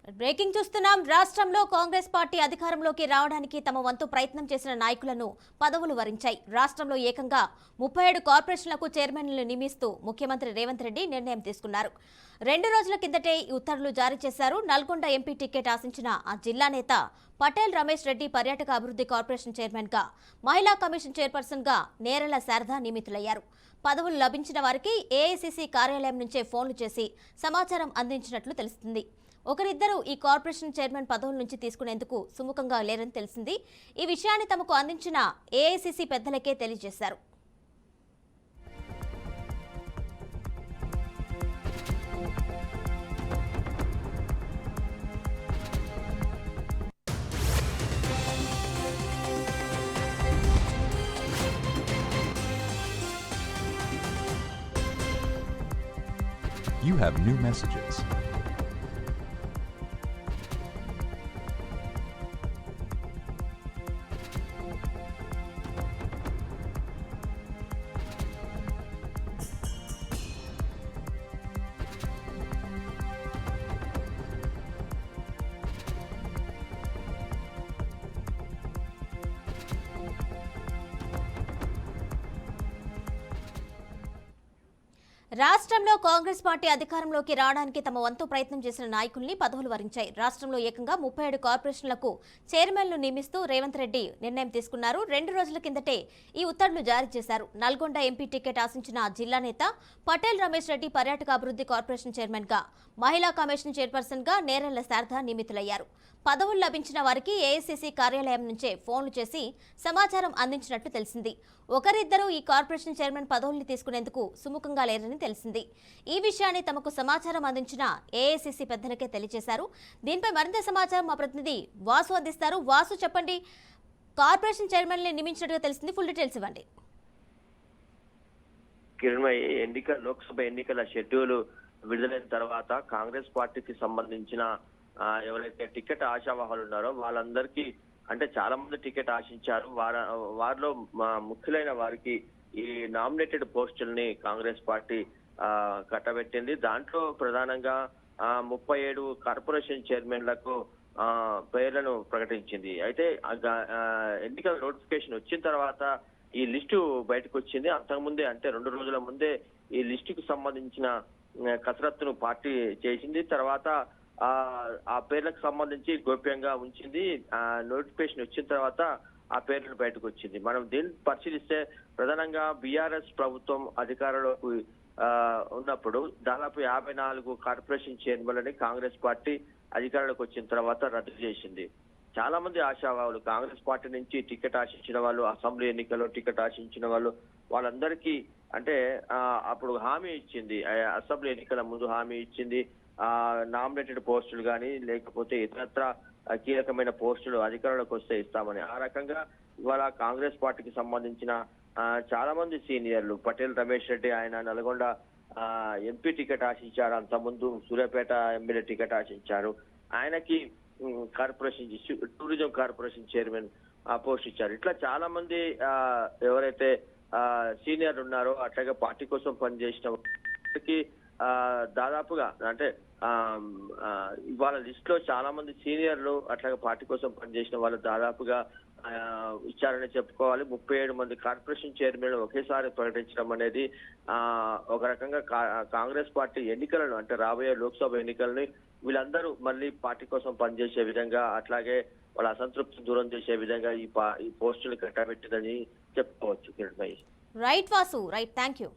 Breaking చూస్తున్నాం. రాష్ట్రంలో Congress party అధికారంలోకి రావడానికి తమ వంతు ప్రయత్నం చేసిన నాయకులను పదవులు వరించాయి. రాష్ట్రంలో ఏకంగా 37 కార్పొరేషన్లకు చైర్మన్లు నియమిస్తూ ముఖ్యమంత్రి రేవంత్ రెడ్డి నిర్ణయం తీసుకున్నారు. 2 రోజుల కిందటే ఈ ఉత్తర్వులు జారీ చేశారు. నల్గొండ ఎంపీ టికెట్ ఆశించిన ఆ జిల్లా నేత పటేల్ రమేష్ రెడ్డి పర్యాటక అభివృద్ధి కార్పొరేషన్ చైర్మన్ గా, మహిళా కమిషన్ చైర్పర్సన్ గా నేరెళ్ల శారద నియమితులయ్యారు. పదవులు లభించిన వారికి ఏఐసీసీ కార్యాలయం నుంచే ఫోన్లు చేసి సమాచారం అందించినట్లు తెలుస్తుంది. ఒకరిద్దరు ఈ కార్పొరేషన్ చైర్మన్ పదవుల నుంచి తీసుకునేందుకు సుముఖంగా లేరని తెలిసింది. ఈ విషయాన్ని తమకు అందించిన ఏఐసీసీ పెద్దలకే తెలియజేశారు. You have new messages. రాష్ట్రంలో కాంగ్రెస్ పార్టీ అధికారంలోకి రావడానికి తమ వంతు ప్రయత్నం చేసిన నాయకుల్ని పదవులు వరించాయి. రాష్ట్రంలో ఏకంగా 37 కార్పొరేషన్లకు చైర్మన్లు నియమిస్తూ రేవంత్ రెడ్డి నిర్ణయం తీసుకున్నారు. 2 రోజుల కిందటే ఈ ఉత్తర్వులు జారీ చేశారు. నల్గొండ ఎంపీ టికెట్ ఆశించిన జిల్లా నేత పటేల్ రమేష్ రెడ్డి పర్యాటక అభివృద్ధి కార్పొరేషన్ చైర్మన్ గా, మహిళా కమిషన్ చైర్పర్సన్ గా నేరెళ్ల శారద నియమితులయ్యారు. పదవులు లభించిన వారికి ఏఐసీసీ కార్యాలయం నుంచే ఫోన్లు చేసి సమాచారం అందించినట్లు తెలిసింది. ఒకరిద్దరు ఈ కార్పొరేషన్ చైర్మన్ పదవుల్ని తీసుకునేందుకు సుముఖంగా లేరని తెలిసింది. ఈ విషయాన్ని తమకు సమాచారం అందించిన ఏఐసీసీ పెద్దలకే తెలియజేశారు. దీనిపై మరింత సమాచారం మా ప్రతినిధి వాసు అందిస్తారు. వాసు, చెప్పండి, కార్పొరేషన్ చైర్మన్ ని నియమించినట్టుగా తెలిసింది, ఫుల్ డీటెయిల్స్ ఇవ్వండి. లోక్సభ ఎన్నికల షెడ్యూల్ విడుదలైన తర్వాత కాంగ్రెస్ పార్టీకి సంబంధించిన ఎవరైతే టికెట్ ఆశావాహులు ఉన్నారో వాళ్ళందరికీ, అంటే చాలా మంది టికెట్ ఆశించారు. వారిలో ముఖ్యులైన వారికి ఈ నామినేటెడ్ పోస్టుల్ని కాంగ్రెస్ పార్టీ కట్టబెట్టింది. దాంట్లో ప్రధానంగా 37 కార్పొరేషన్ చైర్మన్లకు పేర్లను ప్రకటించింది. అయితే ఎన్నికల నోటిఫికేషన్ వచ్చిన తర్వాత ఈ లిస్టు బయటకు వచ్చింది. అంతకుముందే, అంటే 2 రోజుల ముందే ఈ లిస్టుకు సంబంధించిన కసరత్తును పార్టీ చేసింది. తర్వాత ఆ పేర్లకు సంబంధించి గోప్యంగా ఉంచింది. నోటిఫికేషన్ వచ్చిన తర్వాత ఆ పేర్లు బయటకు వచ్చింది. మనం దీన్ని పరిశీలిస్తే ప్రధానంగా బీఆర్ఎస్ ప్రభుత్వం అధికారంలోకి ఉన్నప్పుడు దాదాపు 54 కార్పొరేషన్ చైర్మన్లని కాంగ్రెస్ పార్టీ అధికారంలోకి వచ్చిన తర్వాత రద్దు చేసింది. చాలా మంది ఆశావాహులు కాంగ్రెస్ పార్టీ నుంచి టికెట్ ఆశించిన వాళ్ళు, అసెంబ్లీ ఎన్నికల్లో టికెట్ ఆశించిన వాళ్ళు, వాళ్ళందరికీ అంటే అప్పుడు హామీ ఇచ్చింది. అసెంబ్లీ ఎన్నికల ముందు హామీ ఇచ్చింది. నామినేటెడ్ పోస్టులు కానీ లేకపోతే ఇతరత్ర కీలకమైన పోస్టులు అధికారంలోకి వస్తే ఇస్తామని. ఆ రకంగా ఇవాళ కాంగ్రెస్ పార్టీకి సంబంధించిన చాలా మంది సీనియర్లు, పటేల్ రమేష్ రెడ్డి ఆయన నల్గొండ ఎంపీ టికెట్ ఆశించారు. అంతకుముందు సూర్యాపేట ఎమ్మెల్యే టికెట్ ఆశించారు. ఆయనకి corporation tourism corporation chairman post ఇచ్చారు. ఇట్లా చాలా మంది ఎవరైతే సీనియర్ ఉన్నారో, అట్లాగే పార్టీ కోసం పనిచేసిన వారికి దాదాపుగా, అంటే ఇవాళ లిస్ట్ లో చాలా మంది సీనియర్లు అట్లాగే పార్టీ కోసం పనిచేసిన వాళ్ళు దాదాపుగా ఇచ్చారని చెప్పుకోవాలి. 37 మంది కార్పొరేషన్ చైర్మన్ ఒకేసారి ప్రకటించడం అనేది ఒక రకంగా కాంగ్రెస్ పార్టీ ఎన్నికలను, అంటే రాబోయే లోక్సభ ఎన్నికల్ని వీళ్ళందరూ మళ్ళీ పార్టీ కోసం పనిచేసే విధంగా, అట్లాగే వాళ్ళ అసంతృప్తి దూరం చేసే విధంగా ఈ పోస్టులు కట్టబెట్టిందని చెప్పుకోవచ్చు. Right Vasu, right, thank you.